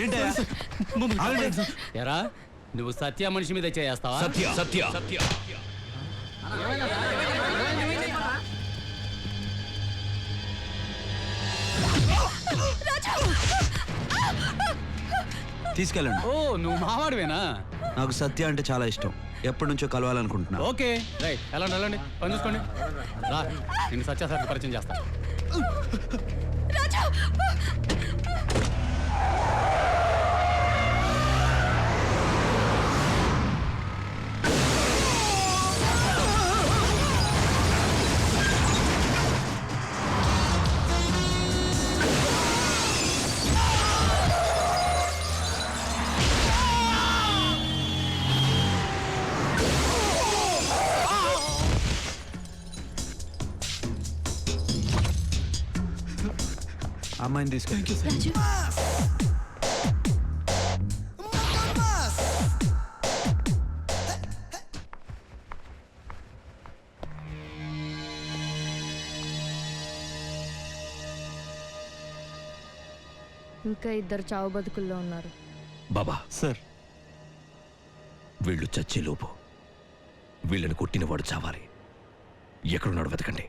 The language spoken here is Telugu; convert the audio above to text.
ఏంటయ్యా? ఎరా నువ్వు సత్య మనిషి మీద చేస్తావా? సత్య సత్య సత్య తీసుకెళ్ళండి. ఓ నువ్వు మావాడివేనా? నాకు సత్య అంటే చాలా ఇష్టం. ఎప్పటి నుంచో కలవాలనుకుంటున్నా. ఓకే రైట్, వెళ్ళండి పని చూసుకోండి. రా నేను సత్య సార్ పరిచయం చేస్తా. అమ్మాయిని తీసుకెళ్ళి. ఇంకా ఇద్దరు చావు బతుకుల్లో ఉన్నారు. బాబా సార్, వీళ్ళు చచ్చేలోపు వీళ్ళని కొట్టినవాడు చావాలి. ఎక్కడున్నాడు వెతకండి.